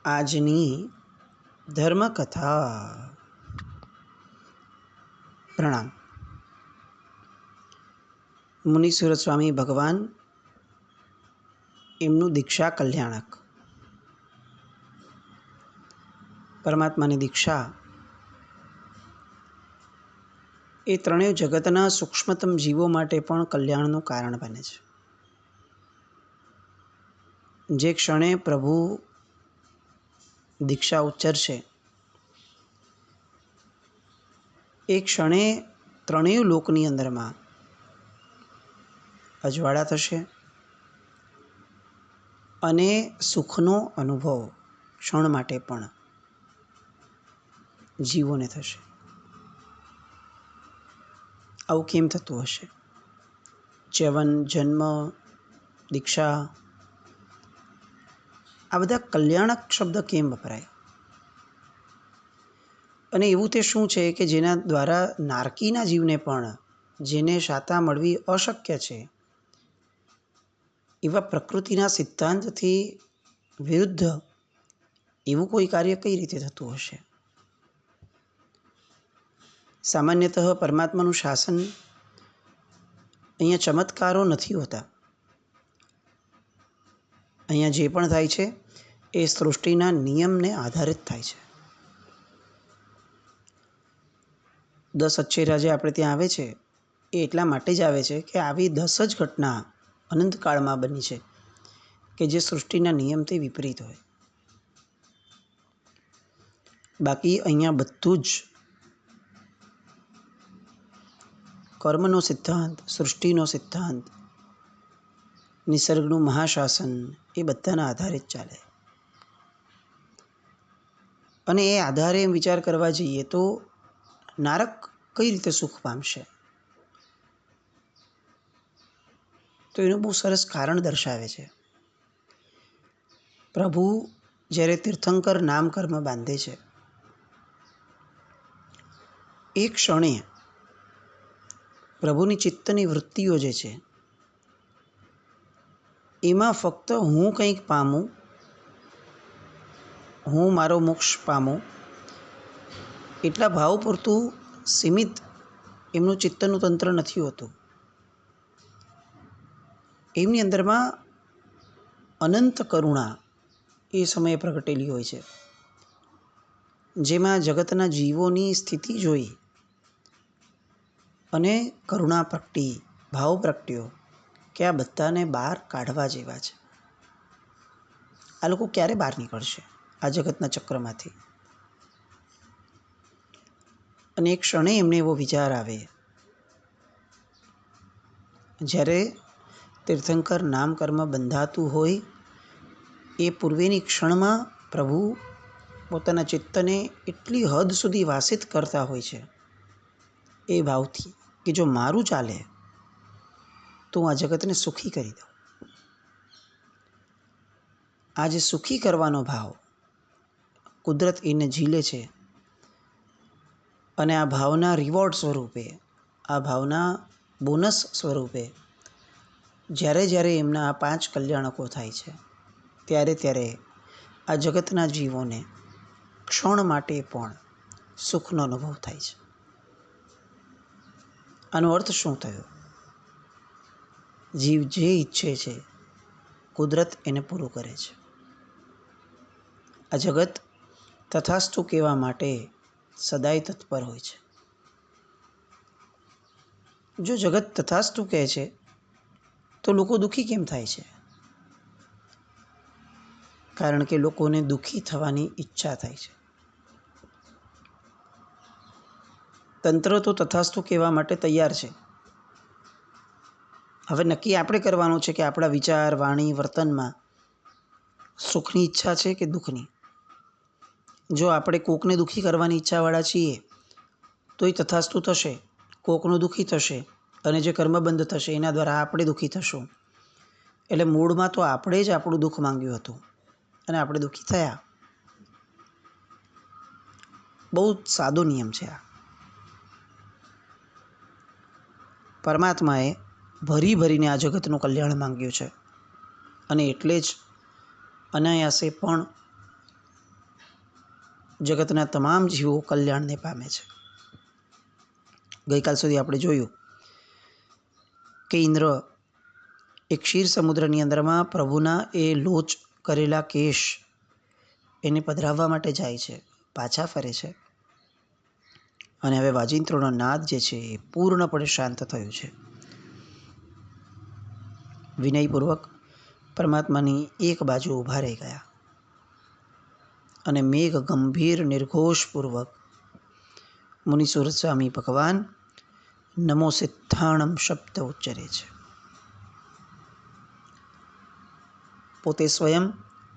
આજની ધર્મકથા. પ્રણામ. મુનિસુરત સ્વામી ભગવાન એમનું દીક્ષા કલ્યાણક. પરમાત્માની દીક્ષા એ ત્રણેય જગતના સૂક્ષ્મતમ જીવો માટે પણ કલ્યાણનું કારણ બને છે. જે ક્ષણે પ્રભુ દીક્ષા ઉચ્ચરશે એ ક્ષણે ત્રણેય લોકની અંદરમાં અજવાળા થશે અને સુખનો અનુભવ ક્ષણ માટે પણ જીવોને થશે. આવું કેમ થતું હશે? ચ્યવન, જન્મ, દીક્ષા, આ બધા કલ્યાણક શબ્દ કેમ વપરાય? અને એવું તે શું છે કે જેના દ્વારા નારકીના જીવને પણ, જેને શાતા મળવી અશક્ય છે, એવા પ્રકૃતિના સિદ્ધાંતથી વિરુદ્ધ એવું કોઈ કાર્ય કઈ રીતે થતું હશે? સામાન્યતઃ પરમાત્માનું શાસન અહીંયા ચમત્કારો નથી હોતા. અહીંયા જે પણ થાય છે એ સૃષ્ટિના નિયમને આધારિત થાય છે. 10 અચ્છેરા જે આપણે ત્યાં આવે છે એ એટલા માટે જ આવે છે કે આવી 10 જ ઘટના અનંતકાળમાં બની છે કે જે સૃષ્ટિના નિયમથી વિપરીત હોય. બાકી અહીંયા બધું જ કર્મનો સિદ્ધાંત, સૃષ્ટિનો સિદ્ધાંત, નિસર્ગનું મહાશાસન એ બધાના આધારે જ ચાલે. અને એ આધારે એમ વિચાર કરવા જઈએ તો નારક કઈ રીતે સુખ પામશે? તો એનું બહુ સરસ કારણ દર્શાવે છે. પ્રભુ જ્યારે તીર્થંકર નામ કર્મ બાંધે છે એ ક્ષણે પ્રભુની ચિત્તની વૃત્તિઓ જે છે એમાં ફક્ત હું કંઈક પામું, હું મારો મોક્ષ પામું, એટલા ભાવ પૂરતું સીમિત એમનું ચિત્તનું તંત્ર નથી હોતું. એમની અંદરમાં અનંત કરુણા એ સમયે પ્રગટેલી હોય છે, જેમાં જગતના જીવોની સ્થિતિ જોઈ અને કરુણા પ્રગટી, ભાવ પ્રગટ્યો કે આ બધાને બહાર કાઢવા જેવા છે. આ લોકો ક્યારે બહાર નીકળશે આ જગતના ચક્રમાંથી? અને એક ક્ષણે એમને એવો વિચાર આવે, જ્યારે તીર્થંકર નામ કર્મ બંધાતું હોય એ પૂર્વેની ક્ષણમાં પ્રભુ પોતાના ચિત્તને એટલી હદ સુધી વાસિત કરતા હોય છે એ ભાવથી કે જો મારું ચાલે તો હું આ જગતને સુખી કરી દઉં. આ જે સુખી કરવાનો ભાવ કુદરત એને ઝીલે છે અને આ ભાવના રિવોર્ડ સ્વરૂપે, આ ભાવના બોનસ સ્વરૂપે જ્યારે જ્યારે એમના આ 5 કલ્યાણકો થાય છે ત્યારે ત્યારે આ જગતના જીવોને ક્ષણ માટે પણ સુખનો અનુભવ થાય છે. આનો અર્થ શું થયો? જીવ જે ઈચ્છે છે કુદરત એને પૂરું કરે છે. આ જગત તથાસ્તુ કહેવા માટે સદાય તત્પર હોય છે. જો જગત તથાસ્તુ કહે છે તો લોકો દુઃખી કેમ થાય છે? કારણ કે લોકોને દુઃખી થવાની ઈચ્છા થાય છે. તંત્ર તો તથાસ્તુ કહેવા માટે તૈયાર છે. હવે નક્કી આપણે કરવાનું છે કે આપણા વિચાર, વાણી, વર્તનમાં સુખની ઈચ્છા છે કે દુઃખની. જો આપણે કોકને દુઃખી કરવાની ઈચ્છાવાળા છીએ તો એ તથાસ્તુ થશે, કોકનું દુઃખી થશે અને જે કર્મબંધ થશે એના દ્વારા આપણે દુઃખી થશું. એટલે મૂળમાં તો આપણે જ આપણું દુઃખ માંગ્યું હતું અને આપણે દુઃખી થયા. બહુ સાદો નિયમ છે આ. પરમાત્માએ ભરી ભરીને આ જગતનું કલ્યાણ માંગ્યું છે અને એટલે જ અનાયાસે પણ જગતના તમામ જીવો કલ્યાણને પામે છે. ગઈકાલ સુધી આપણે જોયું કે ઇન્દ્ર એ ક્ષીર સમુદ્રની અંદરમાં પ્રભુના એ લોચ કરેલા કેશ એને પધરાવવા માટે જાય છે, પાછા ફરે છે અને હવે વાજિંત્રોનો નાદ જે છે એ પૂર્ણપણે શાંત થયું છે. વિનયપૂર્વક પરમાત્માની એક બાજુ ઊભા રહી ગયા અને મેઘ ગંભીર નિર્ઘોષપૂર્વક મુનિસુર સ્વામી ભગવાન નમો સિદ્ધાણમ શબ્દ ઉચ્ચરે છે. પોતે સ્વયં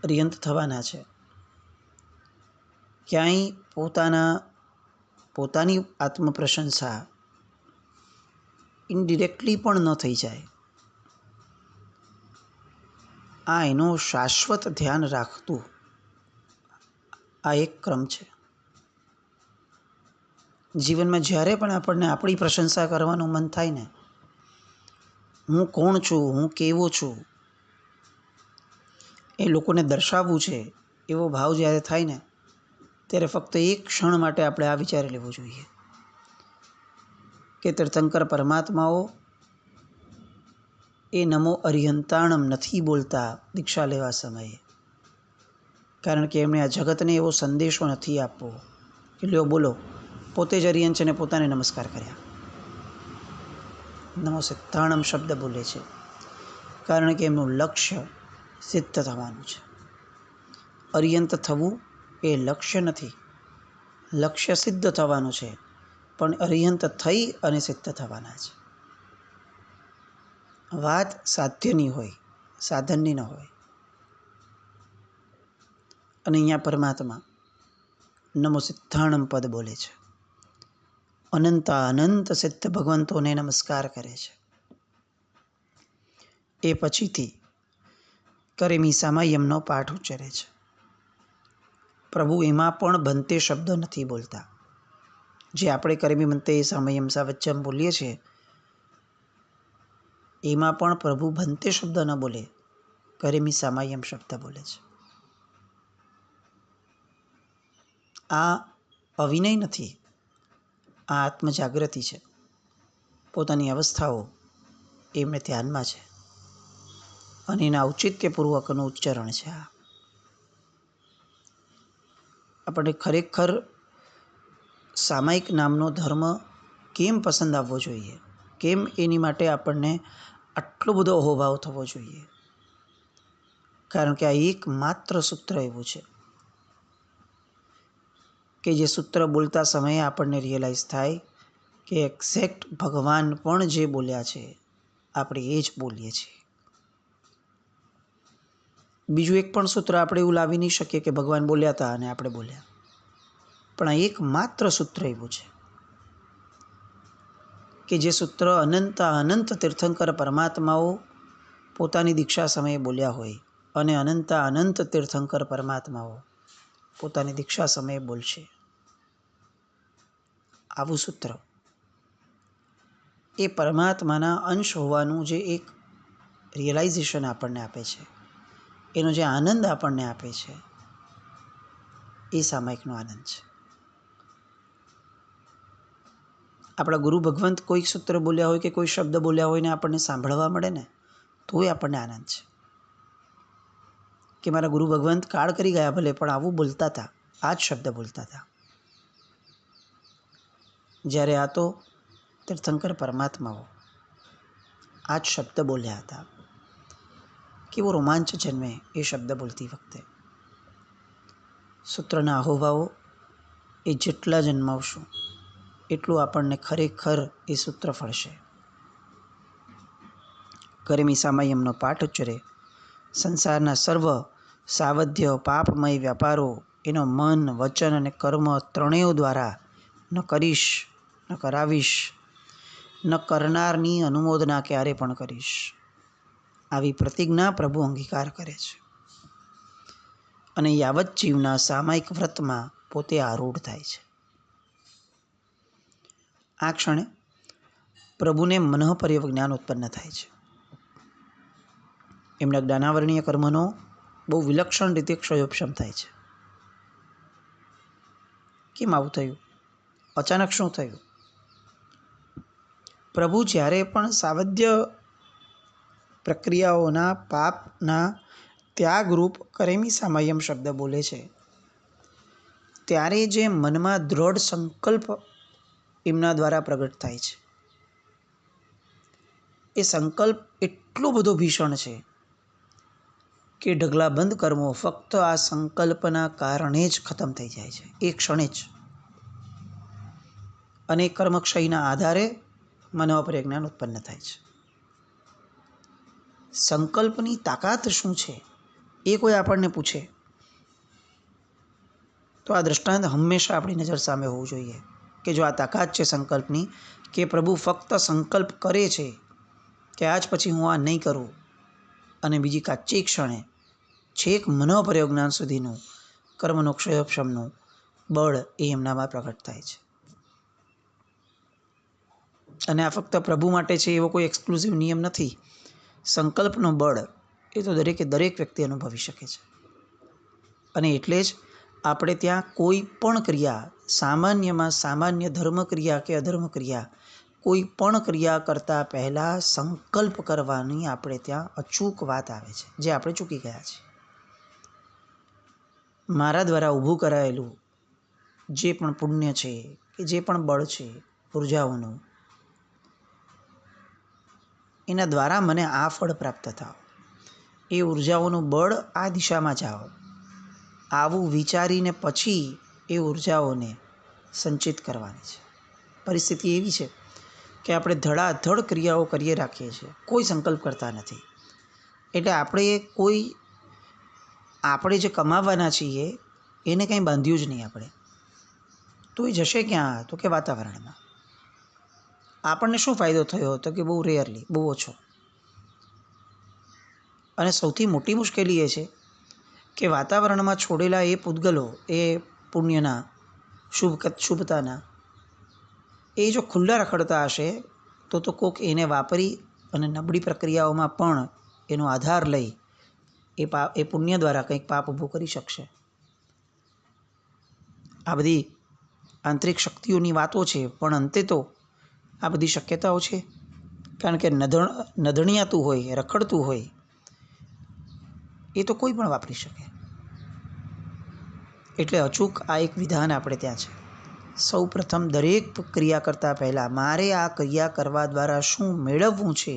અરિહંત થવાના છે. ક્યાંય પોતાની આત્મપ્રશંસા ઇનડિરેક્ટલી પણ ન થઈ જાય, આ એનો શાશ્વત ધ્યાન રાખતું આ એક ક્રમ છે. જીવનમાં જ્યારે પણ આપણને આપણી પ્રશંસા કરવાનું મન થાય ને, હું કોણ છું, હું કેવો છું, એ લોકોને દર્શાવવું છે, એવો ભાવ જ્યારે થાય ને, ત્યારે ફક્ત એક ક્ષણ માટે આપણે આ વિચારી લેવું જોઈએ કે તીર્થંકર પરમાત્માઓ એ નમો અરિહંતાણમ નથી બોલતા દીક્ષા લેવા સમયે, કારણ કે એમણે આ જગતને એવો સંદેશો નથી આપવો કે લ્યો બોલો, પોતે જ અરિહંત છે ને પોતાને નમસ્કાર કર્યા. નમો સિદ્ધાણમ શબ્દ બોલે છે કારણ કે એમનું લક્ષ્ય સિદ્ધ થવાનું છે. અરિહંત થવું એ લક્ષ્ય નથી, લક્ષ્ય સિદ્ધ થવાનું છે, પણ અરિહંત થઈ અને સિદ્ધ થવાના છે. વાત સાધ્યની હોય, સાધનની ન હોય. અને અહીંયા પરમાત્મા નમો સિદ્ધાણમ પદ બોલે છે, અનંત અનંત સિદ્ધ ભગવંતોને નમસ્કાર કરે છે. એ પછીથી કરેમી સામયમનો પાઠ ઉચ્ચરે છે. પ્રભુ એમાં પણ બંતે શબ્દ નથી બોલતા. જે આપણે કરેમી બંતે સામયમ સાવચ્ચમ બોલીએ છીએ, એમાં પણ પ્રભુ બંતે શબ્દ ન બોલે, કરેમી સામયમ શબ્દ બોલે છે. આ અવિનય નથી, આ આત્મજાગૃતિ છે. પોતાની અવસ્થાઓ એમને ધ્યાનમાં છે અને એના ઔચિત્યપૂર્વકનું ઉચ્ચારણ છે. આ આપણને ખરેખર સામાયિક નામનો ધર્મ કેમ પસંદ આવવો જોઈએ, કેમ એની માટે આપણને આટલો બધો અહોભાવ થવો જોઈએ? કારણ કે આ એકમાત્ર સૂત્ર એવું છે કે જે સૂત્ર બોલતા સમયે આપણને રિયલાઇઝ થાય કે એક્ઝેક્ટ ભગવાન પણ જે બોલ્યા છે આપણે એ જ બોલીએ છીએ. બીજું એક પણ સૂત્ર આપણે એવું લાવી નહીં શકીએ કે ભગવાન બોલ્યા હતા અને આપણે બોલ્યા, પણ આ એકમાત્ર સૂત્ર એવું છે કે જે સૂત્ર અનંત તીર્થંકર પરમાત્માઓ પોતાની દીક્ષા સમયે બોલ્યા હોય અને અનંત તીર્થંકર પરમાત્માઓ પોતાની દીક્ષા સમયે બોલશે. આવું સૂત્ર એ પરમાત્માના અંશ હોવાનું જે એક રિયલાઇઝેશન આપણને આપે છે, એનો જે આનંદ આપણને આપે છે, એ સામાયિકનો આનંદ છે. આપણા ગુરુ ભગવંત કોઈ સૂત્ર બોલ્યા હોય કે કોઈ શબ્દ બોલ્યા હોય ને આપણને સાંભળવા મળે ને, તોય આપણને આનંદ છે કે મારા ગુરુ ભગવંત કાળ કરી ગયા ભલે, પણ આવું બોલતા હતા, આ જ શબ્દ બોલતા હતા. જ્યારે આ તો તીર્થંકર પરમાત્માઓ આ જ શબ્દ બોલ્યા હતા. કેવો રોમાંચ જન્મે એ શબ્દ બોલતી વખતે. સૂત્રના અહોભાવો એ જેટલા જન્માવશું એટલું આપણને ખરેખર એ સૂત્ર ફળશે. કરેમી સામયમનો પાઠ ઉચ્ચરે સંસારના સર્વ સાવધ્ય પાપમય વ્યાપારો એનો મન, વચન અને કર્મ ત્રણેય દ્વારા ન કરીશ, ન કરાવીશ, ન કરનારની અનુમોદના ક્યારે પણ કરીશ, આવી પ્રતિજ્ઞા પ્રભુ અંગીકાર કરે છે અને યાવત જીવના સામાયિક વ્રતમાં પોતે આરૂઢ થાય છે. આ ક્ષણે પ્રભુને મનઃપર્યવ જ્ઞાન ઉત્પન્ન થાય છે. એમના જ્ઞાનાવરણીય કર્મનો બહુ વિલક્ષણ રીતે ક્ષયોપશમ થાય છે. કેમ આવું થયું? અચાનક શું થયું? પ્રભુ જ્યારે પણ સાવધ્ય પ્રક્રિયાઓના પાપના ત્યાગરૂપ કરેમી સામયમ શબ્દ બોલે છે, ત્યારે જે મનમાં દ્રઢ સંકલ્પ એમના દ્વારા પ્રગટ થાય છે, એ સંકલ્પ એટલો બધો ભીષણ છે કે ઢગલાબંધ કર્મો ફક્ત આ સંકલ્પના કારણે જ ખતમ થઈ જાય છે, એ ક્ષણે જ. અને કર્મક્ષયના આધારે મનોપરિજ્ઞાન ઉત્પન્ન થાય છે. સંકલ્પની તાકાત શું છે એ કોઈ આપણને પૂછે તો આ દૃષ્ટાંત હંમેશા આપણી નજર સામે હોવું જોઈએ કે જો આ તાકાત છે સંકલ્પની, કે પ્રભુ ફક્ત સંકલ્પ કરે છે કે આજ પછી હું આ નહીં કરું, અને બીજી કાચી ક્ષણે છેક મનોપરિજ્ઞાન સુધીનું કર્મનો ક્ષયોપશમનું બળ એ એમનામાં પ્રગટ થાય છે. અને આ ફક્ત પ્રભુ માટે છે એવો કોઈ એક્સક્લુઝિવ નિયમ નથી. સંકલ્પનો બળ એ તો દરેકે દરેક વ્યક્તિ અનુભવી શકે છે. અને એટલે જ આપણે ત્યાં કોઈ પણ ક્રિયા, સામાન્યમાં સામાન્ય ધર્મ ક્રિયા કે અધર્મ ક્રિયા, કોઈ પણ ક્રિયા કરતાં પહેલાં સંકલ્પ કરવાની આપણે ત્યાં અચૂક વાત આવે છે, જે આપણે ચૂકી ગયા છીએ. મારા દ્વારા ઊભું કરાયેલું જે પણ પુણ્ય છે કે જે પણ બળ છે ઉર્જાઓનું, એના દ્વારા મને આ ફળ પ્રાપ્ત થાવ, એ ઉર્જાઓનું બળ આ દિશામાં જાઓ, આવું વિચારીને પછી એ ઉર્જાઓને સંચિત કરવાની છે. પરિસ્થિતિ એવી છે કે આપણે ધડાધડ ક્રિયાઓ કરીએ રાખીએ છીએ, કોઈ સંકલ્પ કરતા નથી. એટલે આપણે જે કમાવાના છીએ એને કંઈ બાંધ્યું જ નહીં આપણે. તો એ જશે ક્યાં? તો કે વાતાવરણમાં. આપણને શું ફાયદો થયો? તો કે બહુ રેયરલી, બહુ ઓછો. અને સૌથી મોટી મુશ્કેલી એ છે કે વાતાવરણમાં છોડેલા એ પૂતગલો, એ પુણ્યના શુભતાના, એ જો ખુલ્લા રખડતા હશે તો કોક એને વાપરી અને નબળી પ્રક્રિયાઓમાં પણ એનો આધાર લઈ એ પુણ્ય દ્વારા કંઈક પાપ ઊભું કરી શકશે. આ બધી આંતરિક શક્તિઓની વાતો છે, પણ અંતે તો આ બધી શક્યતાઓ છે. કારણ કે નધણિયાતું હોય, રખડતું હોય, એ તો કોઈ પણ વાપરી શકે. એટલે અચૂક આ એક વિધાન આપણે ત્યાં છે. સૌ પ્રથમ દરેક ક્રિયા કરતાં પહેલાં મારે આ ક્રિયા કરવા દ્વારા શું મેળવવું છે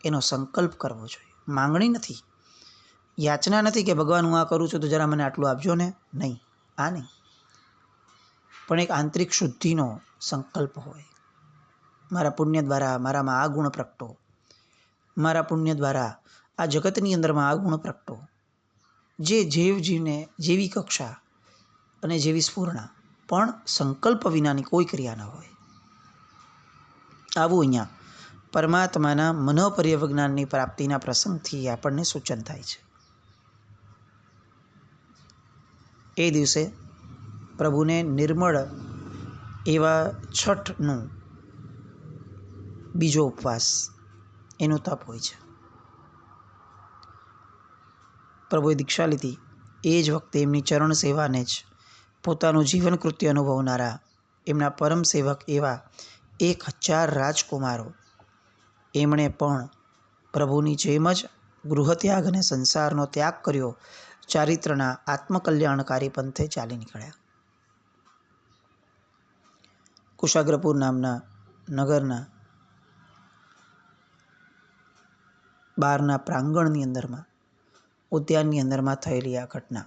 એનો સંકલ્પ કરવો જોઈએ. માંગણી નથી, યાચના નથી કે ભગવાન હું આ કરું છું તો જરા મને આટલું આપજો ને. નહીં, આ નહીં. પણ એક આંતરિક શુદ્ધિનો સંકલ્પ હોય. મારા પુણ્ય દ્વારા મારામાં આ ગુણ પ્રગટો, મારા પુણ્ય દ્વારા આ જગતની અંદરમાં આ ગુણ પ્રગટો. જે જીવને જેવી કક્ષા અને જેવી સ્ફૂર્ણા, પણ સંકલ્પ વિનાની કોઈ ક્રિયા ન હોય. આવું અહીંયા પરમાત્માના મનોપરિજ્ઞાનની પ્રાપ્તિના પ્રસંગથી આપણને સૂચન થાય છે. એ દિવસે પ્રભુને નિર્મળ એવા છઠનું બીજો ઉપવાસ, એનું તપ હોય છે. પ્રભુએ દીક્ષા લીધી એ જ વખતે એમની ચરણ સેવાને જ પોતાનું જીવન કૃત્ય અનુભવનારા એમના પરમ સેવક એવા 1000 રાજકુમારો, એમણે પણ પ્રભુની જેમ જ ગૃહત્યાગ અને સંસારનો ત્યાગ કર્યો, ચારિત્રના આત્મકલ્યાણકારી પંથે ચાલી નીકળ્યા. કુશાગ્રપુર નામના નગરના બહારના પ્રાંગણની અંદરમાં, ઉદ્યાનની અંદરમાં થયેલી આ ઘટના.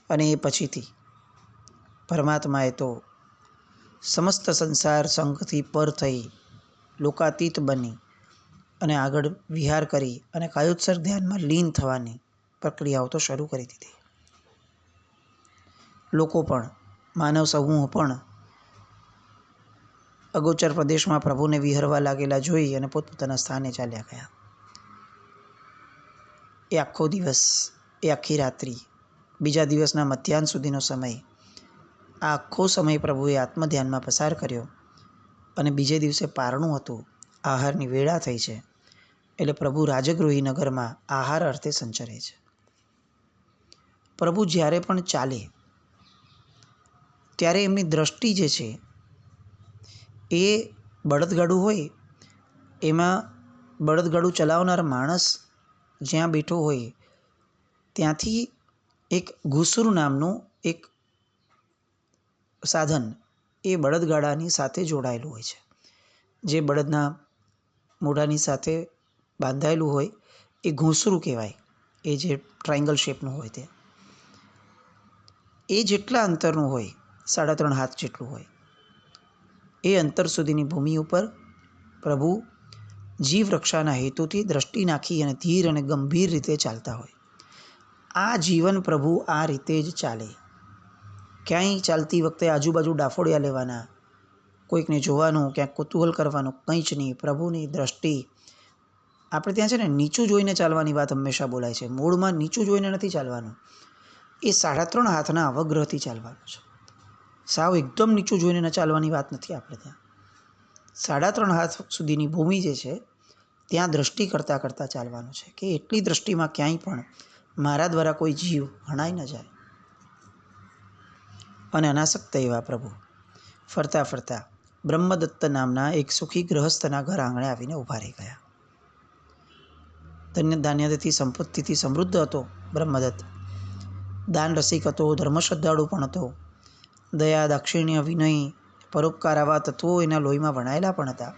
અને એ પછીથી પરમાત્માએ તો સમસ્ત સંસાર સંઘથી પર થઈ લોકાતીત બની અને આગળ વિહાર કરી અને કાયોત્સર્ગ ધ્યાનમાં લીન થવાની પ્રક્રિયાઓ તો શરૂ કરી દીધી. લોકો પણ, માનવ સમૂહ પણ અગોચર પ્રદેશમાં પ્રભુને વિહરવા લાગેલા જોઈ અને પોતપોતાના સ્થાને ચાલ્યા ગયા. એ આખો દિવસ, એ આખી રાત્રિ, બીજા દિવસના મધ્યાહન સુધીનો સમય, આ આખો સમય પ્રભુએ આત્મધ્યાનમાં પસાર કર્યો. અને બીજે દિવસે પારણું હતું, આહારની વેળા થઈ છે, એટલે પ્રભુ રાજગૃહી નગરમાં આહાર અર્થે સંચરે છે. પ્રભુ જ્યારે પણ ચાલે ત્યારે એમની દ્રષ્ટિ જે છે એ બળદગાડું હોય એમાં બળદગાડું ચલાવનાર માણસ જ્યાં બેઠો હોય ત્યાંથી એક ઘૂસરું નામનું એક સાધન એ બળદગાડાની સાથે જોડાયેલું હોય છે, જે બળદના મોઢાની સાથે બાંધાયેલું હોય એ ઘૂંસરું કહેવાય. એ જે ટ્રાયંગલ શેપનું હોય તે એ જેટલા અંતરનું હોય, 3.5 હાથ જેટલું હોય, એ અંતર સુધીની ભૂમિ ઉપર પ્રભુ જીવ રક્ષાના હેતુથી દ્રષ્ટિ નાખી અને ધીર અને ગંભીર રીતે ચાલતા હોય. આ જીવન પ્રભુ આ રીતે જ ચાલે. ક્યાંય ચાલતી વખતે આજુબાજુ ડાફોડિયા લેવાના, કોઈકને જોવાનું, ક્યાંક કુતૂહલ કરવાનું, કંઈ જ નહીં. પ્રભુની દ્રષ્ટિ આપણે ત્યાં છે ને, નીચું જોઈને ચાલવાની વાત હંમેશા બોલાય છે. મૂળમાં નીચું જોઈને નથી ચાલવાનું, એ 3.5 હાથના અવગ્રહથી ચાલવાનું છે. સાવ એકદમ નીચું જોઈને ન ચાલવાની વાત નથી આપણે ત્યાં. 3.5 હાથ સુધીની ભૂમિ જે છે ત્યાં દ્રષ્ટિ કરતાં કરતાં ચાલવાનું છે, કે એટલી દ્રષ્ટિમાં ક્યાંય પણ મારા દ્વારા કોઈ જીવ હણાઈ ન જાય. અને અનાસક્ત એવા પ્રભુ ફરતા ફરતા બ્રહ્મદત્ત નામના એક સુખી ગૃહસ્થના ઘર આંગણે આવીને ઊભા રહી ગયા. ધન્ય ધાન્યથી સંપત્તિથી સમૃદ્ધ હતો બ્રહ્મદત્ત. દાન રસિક હતો, ધર્મશ્રદ્ધાળુ પણ હતો. દયા, દાક્ષિણ્ય, વિનય, પરોપકાર આવા તત્વો એના લોહીમાં વણાયેલા પણ હતા.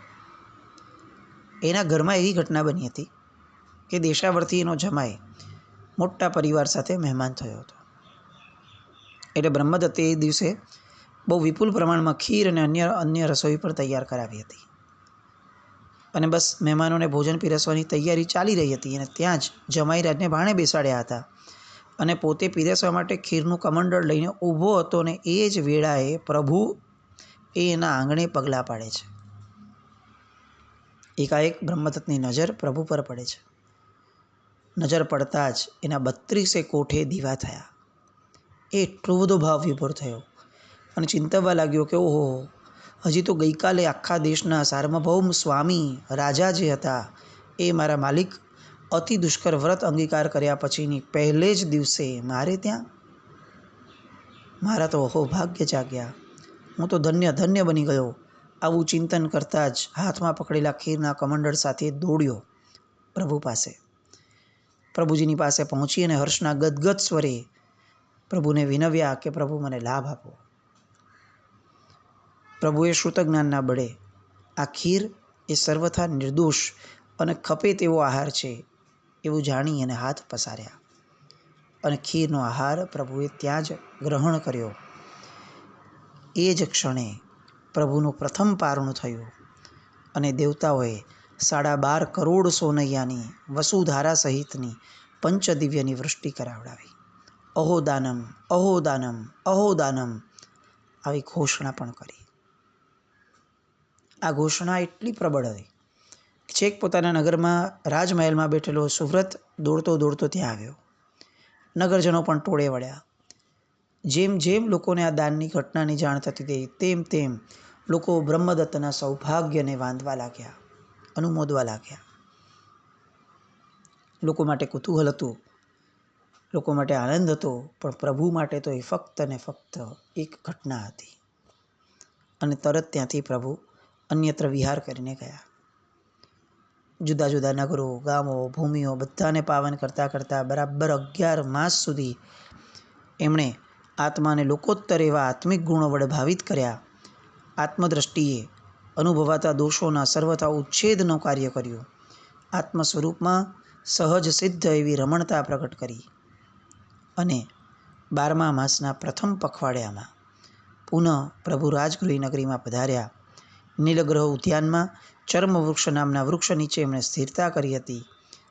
એના ઘરમાં એવી ઘટના બની હતી કે દેશાવરથી એનો જમાઈ મોટા પરિવાર સાથે મહેમાન થયો હતો. એટલે બ્રહ્મદત્તે એ દિવસે બહુ વિપુલ પ્રમાણમાં ખીર અને અન્ય રસોઈ પણ તૈયાર કરાવી હતી. અને બસ મહેમાનોને ભોજન પીરસવાની તૈયારી ચાલી રહી હતી અને ત્યાં જ જમાઈ રાજને ભાણે બેસાડ્યા હતા અને પોતે પીરસવા માટે ખીરનું કમંડળ લઈને ઊભો હતો. ને એ જ વેળાએ પ્રભુ એના આંગણે પગલાં પાડે છે. એકાએક બ્રહ્મદત્તની નજર પ્રભુ પર પડે છે. નજર પડતાં જ એના 32 કોઠે દીવા થયા. એ એટલો બધો ભાવ વિભોર થયો અને ચિંતવવા લાગ્યો કે ઓહો, હજી તો ગઈકાલે આખા દેશના સાર્વભૌમ સ્વામી રાજા જે હતા એ મારા માલિક અતિ દુષ્કર વ્રત અંગીકાર કર્યા પછીની પહેલે જ દિવસે મારે ત્યાં, મારા તો અહો ભાગ્ય જાગ્યા, હું તો ધન્ય ધન્ય બની ગયો. આવું ચિંતન કરતાં જ હાથમાં પકડેલા ખીરના કમંડળ સાથે દોડ્યો પ્રભુ પાસે. પ્રભુજીની પાસે પહોંચી અને હર્ષના ગદગદ સ્વરે પ્રભુને વિનવ્યા કે પ્રભુ મને લાભ આપો. પ્રભુએ શ્રુતજ્ઞાનના બળે આ ખીર એ સર્વથા નિર્દોષ અને ખપે તેવો આહાર છે એવું જાણી અને હાથ પસાર્યા અને ખીરનો આહાર પ્રભુએ ત્યાં જ ગ્રહણ કર્યો. એ જ ક્ષણે પ્રભુનું પ્રથમ પારણું થયું અને દેવતાઓએ 12.5 કરોડ સોનૈયાની વસુધારા સહિતની પંચદિવ્યની વૃષ્ટિ કરાવડાવી. અહો દાનમ, અહો દાનમ, અહો દાનમ આવી ઘોષણા પણ કરી. આ ઘોષણા એટલી પ્રબળ હતી કે છેક પોતાના નગરમાં રાજમહેલમાં બેઠેલો સુવ્રત દોડતો દોડતો ત્યાં આવ્યો. નગરજનો પણ ટોળે વળ્યા. જેમ જેમ લોકોને આ દાનની ઘટનાની જાણ થતી હતી તેમ તેમ લોકો બ્રહ્મદત્તના સૌભાગ્યને વાંધવા લાગ્યા, અનુમોદવા લાગ્યા. લોકો માટે કુતૂહલ હતું, લોકો માટે આનંદ હતો, પણ પ્રભુ માટે તો એ ફક્ત ને ફક્ત એક ઘટના હતી. અને તરત ત્યાંથી પ્રભુ અન્યત્ર વિહાર કરીને ગયા. જુદા જુદા નગરો, ગામો, ભૂમિઓ બધાને પાવન કરતાં કરતાં બરાબર 11 માસ સુધી એમણે આત્માને લોકોત્તર એવા આત્મિક ગુણો વડે ભાવિત કર્યા. આત્મદ્રષ્ટિએ અનુભવાતા દોષોના સર્વથા ઉચ્છેદનું કાર્ય કર્યું. આત્મ સ્વરૂપમાં સહજ સિદ્ધ એવી રમણતા પ્રગટ કરી. અને 12મા માસના પ્રથમ પખવાડિયામાં પુનઃ પ્રભુ રાજગૃહી નગરીમાં પધાર્યા. નીલગ્રહ ઉદ્યાનમાં ચર્મવૃક્ષ નામના વૃક્ષ નીચે એમણે સ્થિરતા કરી હતી.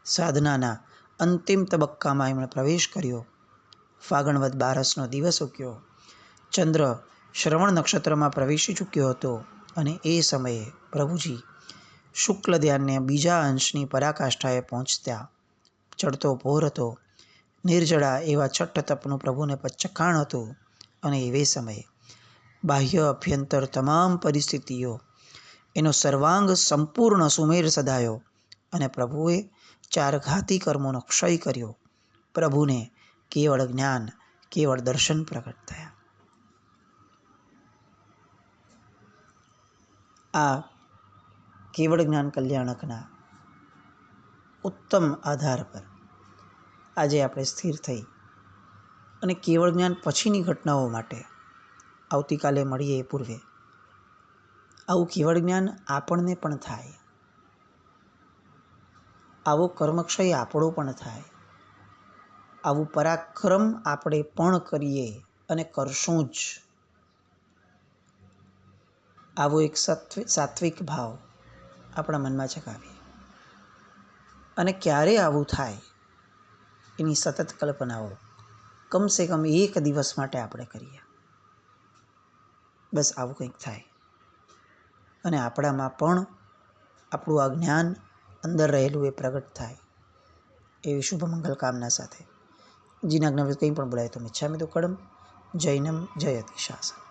સાધનાના અંતિમ તબક્કામાં એમણે પ્રવેશ કર્યો. ફાગણવદ 12નો દિવસ ઉગ્યો. ચંદ્ર શ્રવણ નક્ષત્રમાં પ્રવેશી ચૂક્યો હતો અને એ સમયે પ્રભુજી શુક્લ ધ્યાનને બીજા અંશની પરાકાષ્ઠાએ પહોંચતા ચડતો પહોર હતો. નિર્જળા એવા છઠ્ઠ તપનું પ્રભુને પચ્ચખાણ હતું. અને એવે સમયે બાહ્ય અભ્યંતર તમામ પરિસ્થિતિઓ એનો સર્વાંગ સંપૂર્ણ સુમેળ સધાયો અને પ્રભુએ 4 ઘાતી કર્મોનો ક્ષય કર્યો. પ્રભુને કેવળ જ્ઞાન, કેવળ દર્શન પ્રગટ થયા. આ કેવળ જ્ઞાન કલ્યાણકના ઉત્તમ આધાર પર આજે આપણે સ્થિર થઈ અને કેવળ જ્ઞાન પછીની ઘટનાઓ માટે આવતીકાલે મળીએ એ પૂર્વે આવું કેવળ જ્ઞાન આપણને પણ થાય, આવો કર્મક્ષય આપણો પણ થાય, આવું પરાક્રમ આપણે પણ કરીએ અને કરશું જ. આવો એક સાત્વિક ભાવ આપણા મનમાં જગાવીએ અને ક્યારે આવું થાય એની સતત કલ્પનાઓ કમસે કમ એક દિવસ માટે આપણે કરીએ. બસ આવું કંઈક થાય અને આપણામાં પણ આપણું આ જ્ઞાન અંદર રહેલું એ પ્રગટ થાય એવી શુભ મંગલ કામના સાથે જીના જ્ઞાન કંઈ પણ બોલાય તો મિચ્છામિ દુક્કડમ. જૈનમ જયતિ શાસન.